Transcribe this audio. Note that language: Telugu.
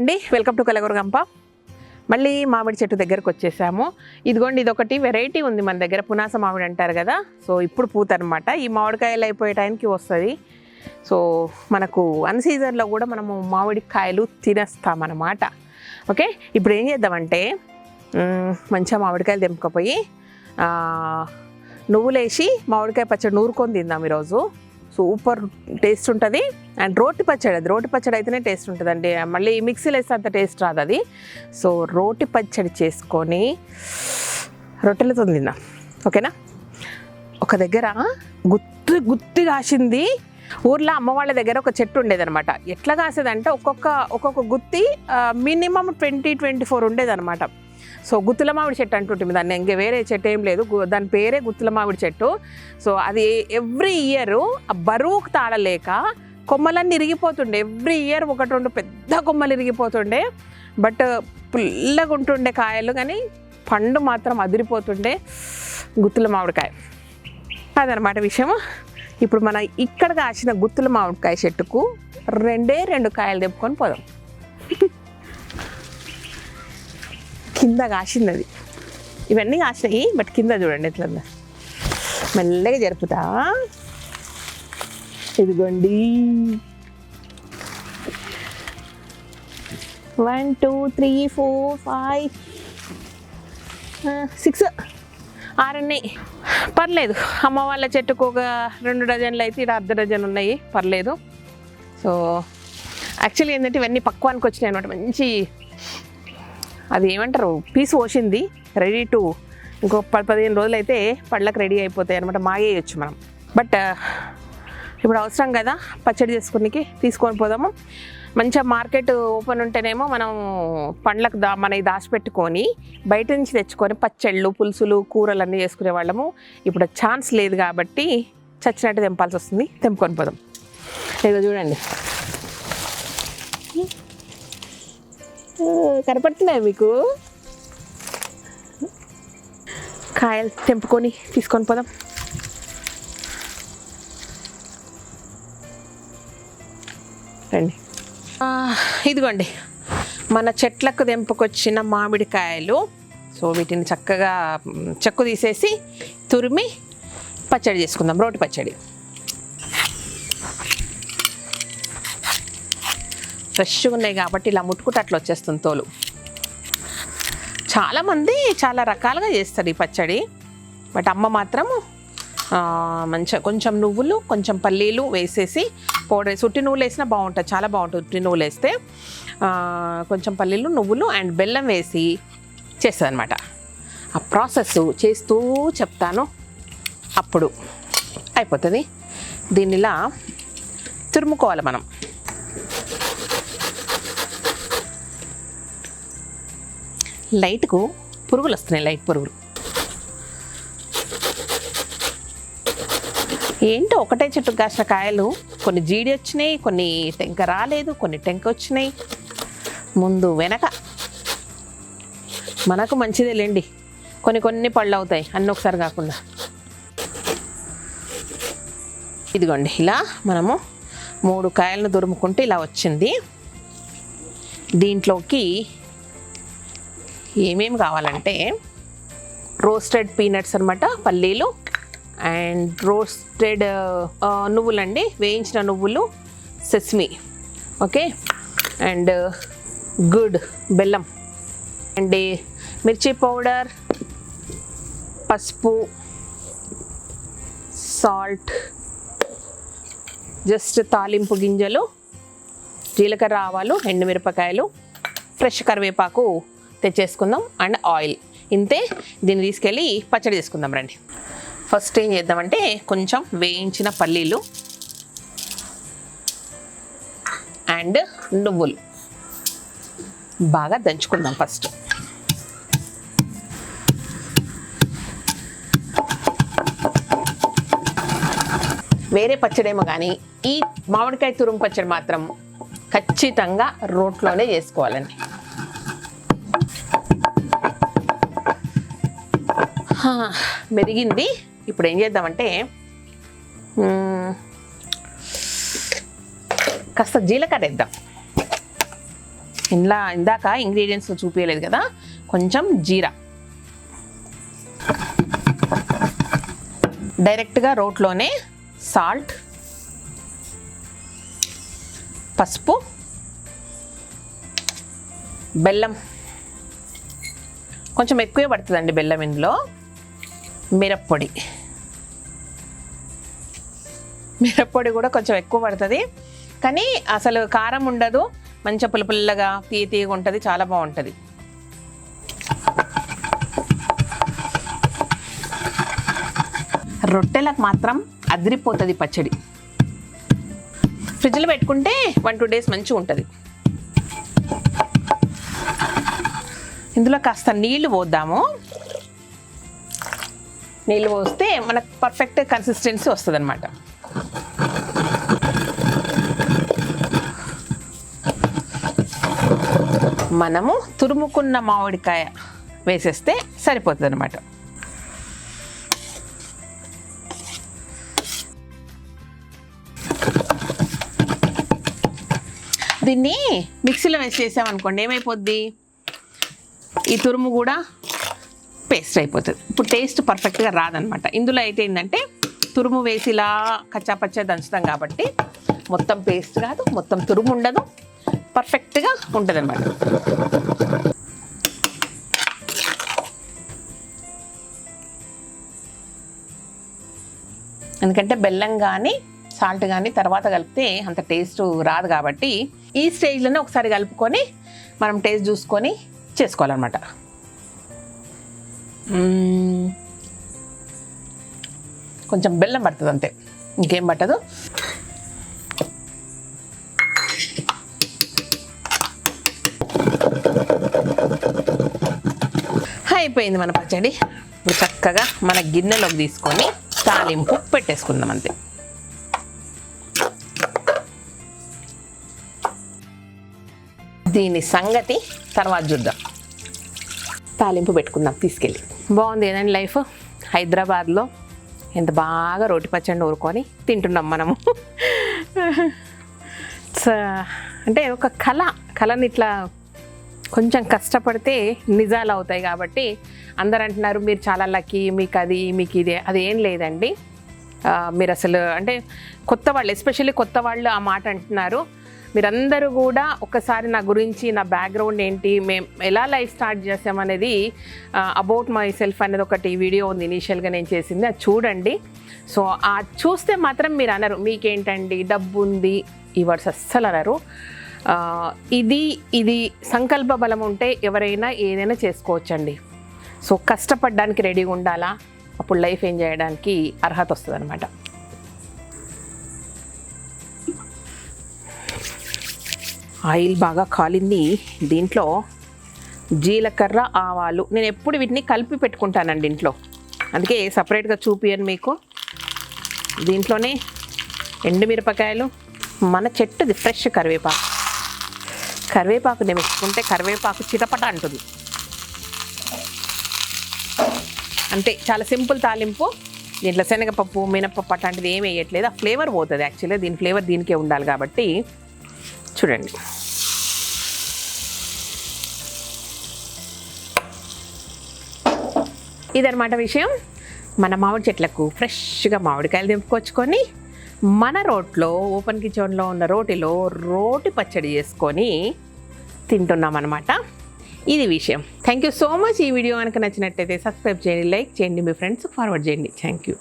అండి, వెల్కమ్ టు కలగూరగంప. మళ్ళీ మామిడి చెట్టు దగ్గరకు వచ్చేసాము. ఇదిగోండి, ఇదొకటి వెరైటీ ఉంది మన దగ్గర, పునాస మామిడి అంటారు కదా. సో ఇప్పుడు పూత అనమాట. ఈ మామిడికాయలు అయిపోయే టైంకి వస్తుంది. సో మనకు అన్ సీజన్లో కూడా మనము మామిడికాయలు తినేస్తామన్నమాట. ఓకే, ఇప్పుడు ఏం చేద్దామంటే మంచిగా మామిడికాయలు తెంపుకపోయి నువ్వులేసి మామిడికాయ పచ్చడి నూరుకొని తిందాం ఈరోజు. సూపర్ టేస్ట్ ఉంటుంది. అండ్ రోటి పచ్చడి, అది రోటి పచ్చడి అయితేనే టేస్ట్ ఉంటుంది అండి. మళ్ళీ మిక్సీలో వేస్తే అంత టేస్ట్ రాదు అది. సో రోటి పచ్చడి చేసుకొని రొట్టెలతో తిందాం, ఓకేనా. ఒక దగ్గర గుత్తి కాసింది. ఊర్లో అమ్మ వాళ్ళ దగ్గర ఒక చెట్టు ఉండేదన్నమాట. ఎట్లా కాసేదంటే ఒక్కొక్క గుత్తి మినిమం 20-24 ఉండేదన్నమాట. సో గుత్తుల మామిడి చెట్టు అంటుంటుంది దాన్ని, ఇంకా వేరే చెట్టు ఏం లేదు, దాని పేరే గుత్తుల మామిడి చెట్టు. సో అది ఎవ్రీ ఇయర్ ఆ బరువుకు తాళలేక కొమ్మలన్నీ ఇరిగిపోతుండే. ఎవ్రీ ఇయర్ 1-2 పెద్ద కొమ్మలు ఇరిగిపోతుండే. బట్ పుల్లగా ఉంటుండే కాయలు, కానీ పండు మాత్రం అదిరిపోతుండే గుత్తుల మామిడికాయ. అదనమాట విషయం. ఇప్పుడు మన ఇక్కడ కాసిన గుత్తుల మామిడికాయ చెట్టుకు 2 కాయలు తెంపుకొని పోదాం. కింద కాసింది అది, ఇవన్నీ కాసినాయి, బట్ కింద చూడండి ఎట్లా మెల్లగా జరుపుతా. ఇదిగోండి 1 2 3 4 5 6 6 ఉన్నాయి. పర్లేదు, అమ్మ వాళ్ళ చెట్టుకు ఒక 2 డజన్లు అయితే ఇక్కడ 1/2 డజన్ ఉన్నాయి, పర్లేదు. సో యాక్చువల్లీ ఏంటంటే ఇవన్నీ పక్వానికి వచ్చినాయి అనమాట. మంచి అది ఏమంటారు, పీసు పోసింది, రెడీ టు ఇంకో 10-15 రోజులు అయితే పళ్ళకి రెడీ అయిపోతాయి అనమాట, మాగేయచ్చు మనం. బట్ ఇప్పుడు అవసరం కదా పచ్చడి చేసుకునికి, తీసుకొని పోదాము. మంచిగా మార్కెట్ ఓపెన్ ఉంటేనేమో మనం పండ్లకు మనకి దాచిపెట్టుకొని బయట నుంచి తెచ్చుకొని పచ్చళ్ళు, పులుసులు, కూరలు అన్నీ చేసుకునే వాళ్ళము. ఇప్పుడు ఛాన్స్ లేదు కాబట్టి చచ్చినట్టు తెంపాల్సి వస్తుంది. తెంపుకొని పోదాం. ఇదిగో చూడండి, కనపడుతున్నాయి మీకు. కాయలు తెంపుకొని తీసుకొని పోదాం. రండి. ఇదిగోండి మన చెట్లకు తెంపుకొచ్చిన మామిడికాయలు. సో వీటిని చక్కగా చెక్కు తీసేసి తురిమి పచ్చడి చేసుకుందాం, రోటి పచ్చడి. ఫ్రెష్గా ఉన్నాయి కాబట్టి ఇలా ముట్టుకుంటే అట్లా వచ్చేస్తుంది తోలు. చాలామంది చాలా రకాలుగా చేస్తారు ఈ పచ్చడి, బట్ అమ్మ మాత్రం మంచిగా కొంచెం నువ్వులు, కొంచెం పల్లీలు వేసేసి పౌడర్ వేసి, ఉట్టి నువ్వులు వేసినా బాగుంటుంది, చాలా బాగుంటుంది ఉట్టి నువ్వులు వేస్తే. కొంచెం పల్లీలు, నువ్వులు అండ్ బెల్లం వేసి చేస్తుంది అనమాట. ఆ ప్రాసెస్ చేస్తూ చెప్తాను, అప్పుడు అయిపోతుంది. దీనిలా తురుముకోవాలి మనం. లైట్కు పురుగులు వస్తున్నాయి, లైట్ పురుగులు. ఏంటో ఒకటే చెట్టుకు కాసిన కాయలు, కొన్ని జీడి వచ్చినాయి, కొన్ని టెంక రాలేదు, కొన్ని టెంక వచ్చినాయి. ముందు వెనక మనకు మంచిదే లేండి, కొన్ని పళ్ళు అవుతాయి, అన్నీ ఒకసారి కాకుండా. ఇదిగోండి, ఇలా మనము 3 కాయలను దురుముకుంటే ఇలా వచ్చింది. దీంట్లోకి ఏమేమి కావాలంటే రోస్టెడ్ పీనట్స్ అనమాట, పల్లీలు, అండ్ రోస్టెడ్ నువ్వులండి, వేయించిన నువ్వులు, సెస్మి, ఓకే, అండ్ గుడ్ బెల్లం, అండ్ మిర్చి పౌడర్, పసుపు, సాల్ట్, జస్ట్ తాలింపు గింజలు, జీలకర్ర, ఆవాలు, ఎండుమిరపకాయలు, ఫ్రెష్ కరివేపాకు తెచ్చేసుకుందాం, అండ్ ఆయిల్. ఇంతే. దీన్ని తీసుకెళ్ళి పచ్చడి చేసుకుందాం రండి. ఫస్ట్ ఏం చేద్దామంటే కొంచెం వేయించిన పల్లీలు అండ్ నువ్వులు బాగా దంచుకుందాం ఫస్ట్. వేరే పచ్చడేమో కానీ ఈ మామిడికాయ తురుము పచ్చడి మాత్రం ఖచ్చితంగా రోట్లోనే చేసుకోవాలండి. మెరిగింది. ఇప్పుడు ఏం చేద్దామంటే కాస్త జీలకర్ర వేద్దాం. ఇందాక ఇంగ్రీడియంట్స్ చూపించలేదు కదా, కొంచెం జీరా డైరెక్ట్గా రోట్లోనే, సాల్ట్, పసుపు, బెల్లం కొంచెం ఎక్కువే పడుతుందండి బెల్లం ఇందులో, మిరప్పొడి కూడా కొంచెం ఎక్కువ పడుతుంది, కానీ అసలు కారం ఉండదు, మంచిగా పుల్లగా తీయగా ఉంటుంది, చాలా బాగుంటుంది. రొట్టెలకు మాత్రం అదిరిపోతుంది పచ్చడి. ఫ్రిడ్జ్లో పెట్టుకుంటే 1-2 డేస్ మంచిగా ఉంటుంది. ఇందులో కాస్త నీళ్లు పోద్దాము. నీళ్ళు పోస్తే మనకు పర్ఫెక్ట్ కన్సిస్టెన్సీ వస్తుంది అన్నమాట. మనము తురుముకున్న మామిడికాయ వేసేస్తే సరిపోతుంది అన్నమాట. దీన్ని మిక్సీలో వేసి చేసామనుకోండి ఏమైపోద్ది, ఈ తురుము కూడా పేస్ట్ అయిపోతుంది. ఇప్పుడు టేస్ట్ పర్ఫెక్ట్గా రాదనమాట. ఇందులో అయితే ఏంటంటే తురుము వేసి ఇలా కచ్చాపచ్చా దంచుతాం కాబట్టి మొత్తం పేస్ట్ కాదు, మొత్తం తురుము ఉండదు, పర్ఫెక్ట్గా ఉంటుంది అనమాట. ఎందుకంటే బెల్లం కానీ సాల్ట్ కానీ తర్వాత కలిపితే అంత టేస్ట్ రాదు కాబట్టి ఈ స్టేజ్లోనే ఒకసారి కలుపుకొని మనం టేస్ట్ చూసుకొని చేసుకోవాలన్నమాట. కొంచెం బెల్లం పడుతుంది అంతే, ఇంకేం పట్టదు. అయిపోయింది మన పచ్చడి. ఇప్పుడు చక్కగా మన గిన్నెలోకి తీసుకొని తాలింపు పెట్టేసుకుందాం అంతే. దీని సంగతి తర్వాత చూద్దాం. తాలింపు పెట్టుకుందాం తీసుకెళ్ళి. బాగుంది ఏదండి లైఫ్. హైదరాబాద్లో ఎంత బాగా రోటి పచ్చడి ఊరుకొని తింటున్నాం మనము. అంటే ఒక కళని ఇట్లా కొంచెం కష్టపడితే నిజాలు అవుతాయి కాబట్టి అందరు అంటున్నారు మీరు చాలా లక్కీ, మీకు ఇదే, అది ఏం లేదండి. మీరు అసలు అంటే కొత్త వాళ్ళు, ఎస్పెషల్లీ కొత్త వాళ్ళు ఆ మాట అంటున్నారు. మీరందరూ కూడా ఒకసారి నా గురించి, నా బ్యాక్గ్రౌండ్ ఏంటి, మేము ఎలా లైఫ్ స్టార్ట్ చేసామనేది అబౌట్ మై సెల్ఫ్ అనేది ఒకటి వీడియో ఉంది ఇనీషియల్గా నేను చేసింది, అది చూడండి. సో ఆ చూస్తే మాత్రం మీరు అనరు మీకేంటండి డబ్బు ఉంది, ఈ వర్డ్స్ అస్సలు అనరు. ఇది సంకల్ప బలం ఉంటే ఎవరైనా ఏదైనా చేసుకోవచ్చండి. సో కష్టపడడానికి రెడీగా ఉండాలా, అప్పుడు లైఫ్ ఎంజాయ్ చేయడానికి అర్హత వస్తుంది అనమాట. ఆయిల్ బాగా కాలింది. దీంట్లో జీలకర్ర, ఆవాలు, నేను ఎప్పుడు వీటిని కలిపి పెట్టుకుంటానండి ఇంట్లో, అందుకే సపరేట్గా చూపియను మీకు. దీంట్లోనే ఎండుమిరపకాయలు, మన చెట్టుది ఫ్రెష్ కరివేపాకు నేను పెట్టుకుంటే కరివేపాకు చిటపట అంటుంది. అంతే, చాలా సింపుల్ తాలింపు. దీంట్లో శనగపప్పు, మినపప్పు అట్లాంటిది ఏమి వేయట్లేదు. ఆ ఫ్లేవర్ పోతుంది యాక్చువల్గా, దీని ఫ్లేవర్ దీనికే ఉండాలి కాబట్టి చూడండి. ఇదన్నమాట విషయం. మన మామిడి చెట్లకు ఫ్రెష్గా మామిడికాయలు తెంపుకొచ్చుకొని మన రోట్లో, ఓపెన్ కిచెన్లో ఉన్న రోటిలో రోటి పచ్చడి చేసుకొని తింటున్నాం అన్నమాట. ఇది విషయం. Thank you so much. ఈ వీడియో కనుక నచ్చినట్టయితే సబ్స్క్రైబ్ చేయండి, లైక్ చేయండి, మీ ఫ్రెండ్స్కి ఫార్వర్డ్ చేయండి. Thank you.